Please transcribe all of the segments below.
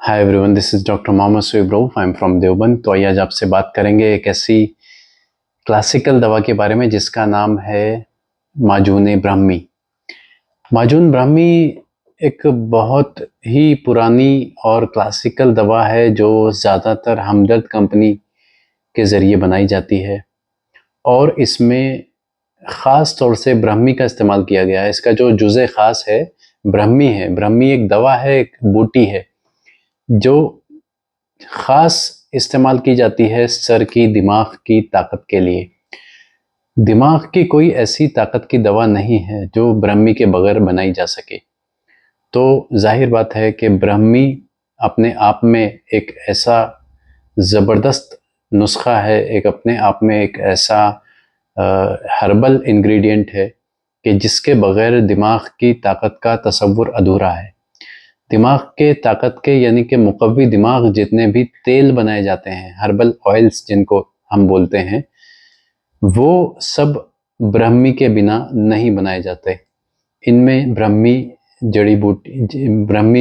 Hi everyone, this is doctor Mohammad Suaib Rauf. I am from Deoband. तो आइए आज आपसे बात करेंगे एक ऐसी क्लासिकल दवा के बारे में जिसका नाम है माजून ब्राह्मी। माजून ब्राह्मी एक बहुत ही पुरानी और क्लासिकल दवा है जो ज़्यादातर हमदर्द कंपनी के ज़रिए बनाई जाती है और इसमें ख़ास तौर से ब्राह्मी का इस्तेमाल किया गया है। इसका जो जुज़े ख़ास है ब्राह्मी है। ब्राह्मी एक दवा है, एक बूटी है जो ख़ास इस्तेमाल की जाती है सर की, दिमाग की ताकत के लिए। दिमाग की कोई ऐसी ताकत की दवा नहीं है जो ब्राह्मी के बगैर बनाई जा सके। तो जाहिर बात है कि ब्राह्मी अपने आप में एक ऐसा ज़बरदस्त नुस्खा है, एक अपने आप में एक ऐसा हर्बल इंग्रेडिएंट है कि जिसके बगैर दिमाग की ताकत का तसव्वुर अधूरा है। दिमाग के ताकत के यानी कि मुकव्वी दिमाग जितने भी तेल बनाए जाते हैं, हर्बल ऑयल्स जिनको हम बोलते हैं, वो सब ब्राह्मी के बिना नहीं बनाए जाते। इनमें ब्राह्मी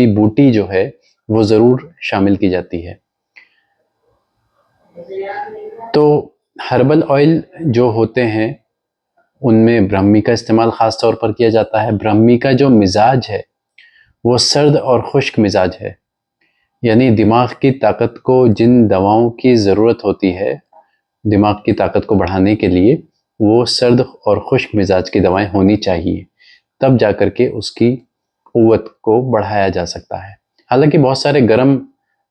बूटी जो है वो ज़रूर शामिल की जाती है। तो हर्बल ऑयल जो होते हैं उनमें ब्राह्मी का इस्तेमाल ख़ास तौर पर किया जाता है। ब्राह्मी का जो मिजाज है वो सर्द और खुश्क मिजाज है, यानी दिमाग की ताकत को जिन दवाओं की ज़रूरत होती है दिमाग की ताकत को बढ़ाने के लिए, वो सर्द और खुश्क मिजाज की दवाएं होनी चाहिए, तब जाकर के उसकी क़ुव्वत को बढ़ाया जा सकता है। हालांकि बहुत सारे गर्म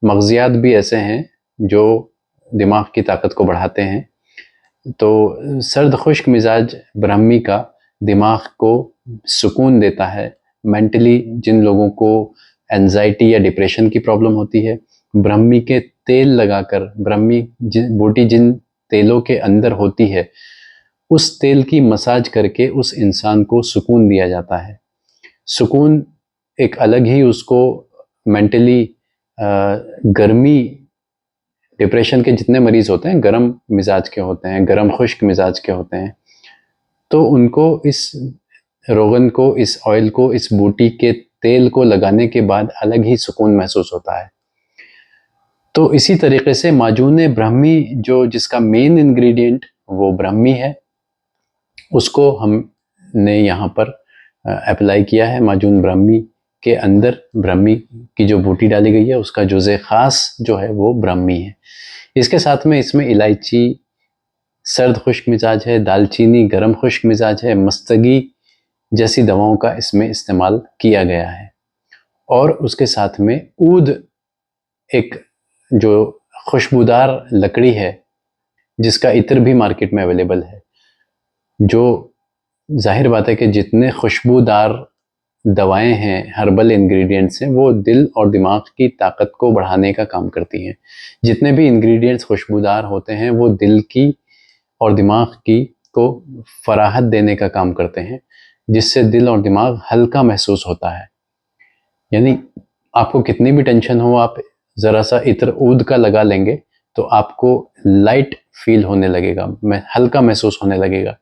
मग़ज़ियात भी ऐसे हैं जो दिमाग की ताकत को बढ़ाते हैं। तो सर्द खुश्क मिजाज ब्राह्मी का दिमाग को सुकून देता है। मेंटली जिन लोगों को एंजाइटी या डिप्रेशन की प्रॉब्लम होती है, ब्राह्मी के तेल लगाकर, ब्राह्मी बूटी जिन तेलों के अंदर होती है उस तेल की मसाज करके उस इंसान को सुकून दिया जाता है। सुकून एक अलग ही उसको मेंटली गर्मी, डिप्रेशन के जितने मरीज़ होते हैं गर्म मिजाज के होते हैं, गर्म खुश्क मिजाज के होते हैं, तो उनको इस रोगन को, इस ऑयल को, इस बूटी के तेल को लगाने के बाद अलग ही सुकून महसूस होता है। तो इसी तरीके से माजून ब्राह्मी जो जिसका मेन इंग्रेडिएंट वो ब्राह्मी है, उसको हमने यहाँ पर अप्लाई किया है। माजून ब्राह्मी के अंदर ब्राह्मी की जो बूटी डाली गई है उसका जुज़े ख़ास जो है वो ब्राह्मी है। इसके साथ में इसमें इलायची सर्द खुश्क मिजाज है, दालचीनी गर्म खुश्क मिजाज है, मस्तगी जैसी दवाओं का इसमें इस्तेमाल किया गया है। और उसके साथ में ऊद एक जो खुशबूदार लकड़ी है जिसका इत्र भी मार्केट में अवेलेबल है, जो जाहिर बात है कि जितने खुशबूदार दवाएं हैं, हर्बल इंग्रेडिएंट्स हैं, वो दिल और दिमाग की ताकत को बढ़ाने का काम करती हैं। जितने भी इंग्रेडिएंट्स खुशबूदार होते हैं वो दिल की और दिमाग की को फराहत देने का काम करते हैं, जिससे दिल और दिमाग हल्का महसूस होता है। यानी आपको कितनी भी टेंशन हो, आप ज़रा सा इत्र ऊद का लगा लेंगे तो आपको लाइट फील होने लगेगा, हल्का महसूस होने लगेगा।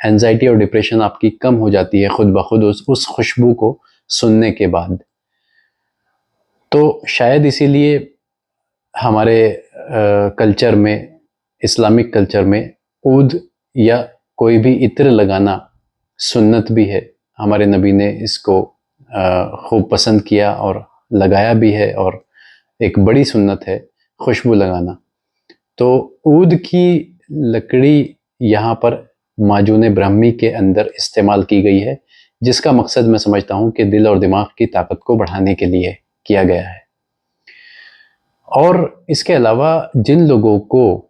एंजाइटी और डिप्रेशन आपकी कम हो जाती है खुद ब खुद उस खुशबू को सुनने के बाद। तो शायद इसीलिए हमारे कल्चर में, इस्लामिक कल्चर में ऊद या कोई भी इत्र लगाना सुन्नत भी है। हमारे नबी ने इसको खूब पसंद किया और लगाया भी है, और एक बड़ी सुन्नत है खुशबू लगाना। तो ऊद की लकड़ी यहाँ पर माजून ब्राह्मी के अंदर इस्तेमाल की गई है, जिसका मकसद मैं समझता हूँ कि दिल और दिमाग की ताकत को बढ़ाने के लिए किया गया है। और इसके अलावा जिन लोगों को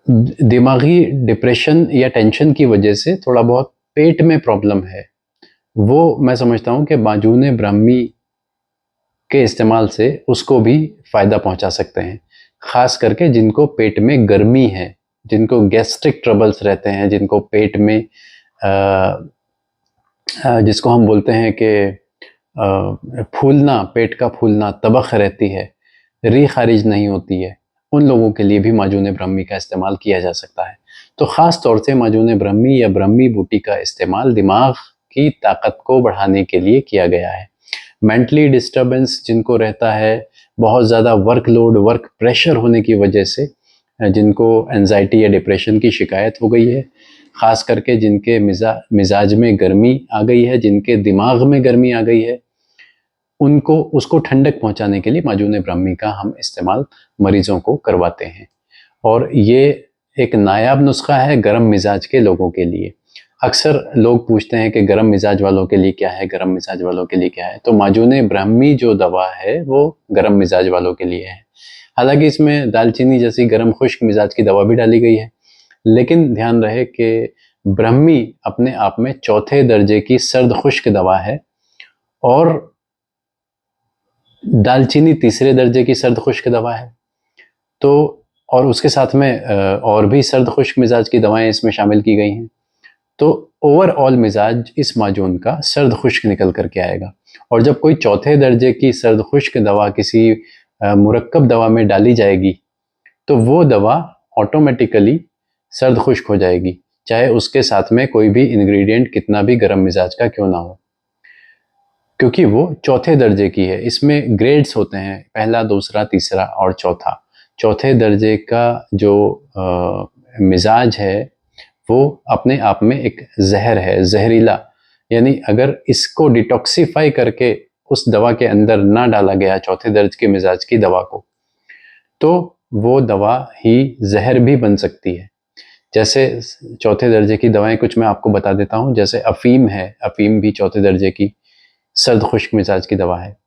दिमागी डिप्रेशन या टेंशन की वजह से थोड़ा बहुत पेट में प्रॉब्लम है, वो मैं समझता हूँ कि माजून ब्राह्मी के इस्तेमाल से उसको भी फ़ायदा पहुँचा सकते हैं। ख़ास करके जिनको पेट में गर्मी है, जिनको गैस्ट्रिक ट्रबल्स रहते हैं, जिनको पेट में जिसको हम बोलते हैं कि फूलना, पेट का फूलना, तबख रहती है, री खारिज नहीं होती है, उन लोगों के लिए भी माजून ब्राह्मी का इस्तेमाल किया जा सकता है। तो ख़ास तौर से माजून ब्राह्मी या ब्राह्मी बूटी का इस्तेमाल दिमाग की ताकत को बढ़ाने के लिए किया गया है। मेंटली डिस्टर्बेंस जिनको रहता है, बहुत ज़्यादा वर्कलोड, वर्क प्रेशर होने की वजह से जिनको एंजाइटी या डिप्रेशन की शिकायत हो गई है, ख़ास करके जिनके मिजाज में गर्मी आ गई है, जिनके दिमाग में गर्मी आ गई है, उनको उसको ठंडक पहुंचाने के लिए माजून ब्राह्मी का हम इस्तेमाल मरीज़ों को करवाते हैं। और ये एक नायाब नुस्खा है गर्म मिजाज के लोगों के लिए। अक्सर लोग पूछते हैं कि गर्म मिजाज वालों के लिए क्या है, गर्म मिजाज वालों के लिए क्या है। तो माजून ब्राह्मी जो दवा है वो गर्म मिजाज वालों के लिए है। हालांकि इसमें दालचीनी जैसी गर्म खुश्क मिजाज की दवा भी डाली गई है, लेकिन ध्यान रहे कि ब्राह्मी अपने आप में चौथे दर्जे की सर्द खुश्क दवा है और दालचीनी तीसरे दर्जे की सर्द खुश्क दवा है। तो और उसके साथ में और भी सर्द खुश्क मिजाज की दवाएं इसमें शामिल की गई हैं। तो ओवरऑल मिजाज इस माजून का सर्द खुश्क निकल करके आएगा। और जब कोई चौथे दर्जे की सर्द खुश्क दवा किसी मुरक्कब दवा में डाली जाएगी तो वो दवा ऑटोमेटिकली सर्द खुश्क हो जाएगी, चाहे उसके साथ में कोई भी इंग्रेडिएंट कितना भी गर्म मिजाज का क्यों ना हो, क्योंकि वो चौथे दर्जे की है। इसमें ग्रेड्स होते हैं, पहला, दूसरा, तीसरा और चौथा। चौथे दर्जे का जो मिजाज है वो अपने आप में एक जहर है, जहरीला। यानी अगर इसको डिटॉक्सिफाई करके उस दवा के अंदर ना डाला गया चौथे दर्ज के मिजाज की दवा को, तो वो दवा ही जहर भी बन सकती है। जैसे चौथे दर्जे की दवाएं कुछ मैं आपको बता देता हूँ। जैसे अफीम है, अफीम भी चौथे दर्जे की सर्द खुश्क मिजाज की दवा है।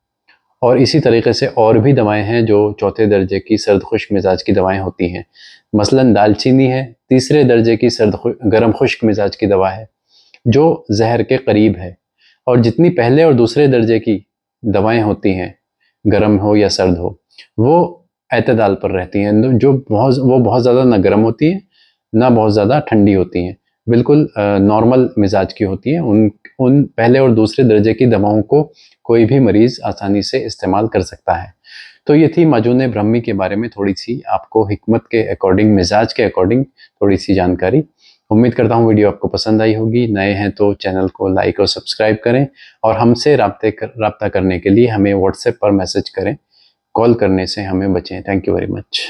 और इसी तरीके से और भी दवाएं हैं जो चौथे दर्जे की सर्द खुश्क मिजाज की दवाएं होती हैं। मसलन दालचीनी है, तीसरे दर्जे की गर्म खुश्क मिजाज की दवा है जो जहर के करीब है। और जितनी पहले और दूसरे दर्जे की दवाएं होती हैं, गर्म हो या सर्द हो, वो एतदाल पर रहती हैं। जो बहुत ज़्यादा ना गर्म होती हैं ना बहुत ज़्यादा ठंडी होती हैं, बिल्कुल नॉर्मल मिजाज की होती हैं। उन पहले और दूसरे दर्जे की दवाओं को कोई भी मरीज़ आसानी से इस्तेमाल कर सकता है। तो ये थी माजून ब्राह्मी के बारे में थोड़ी सी आपको हिकमत के अकॉर्डिंग, मिजाज के अकॉर्डिंग थोड़ी सी जानकारी। उम्मीद करता हूँ वीडियो आपको पसंद आई होगी। नए हैं तो चैनल को लाइक और सब्सक्राइब करें और हमसे राब्ता करने के लिए हमें व्हाट्सएप पर मैसेज करें। कॉल करने से हमें बचें। Thank you very much.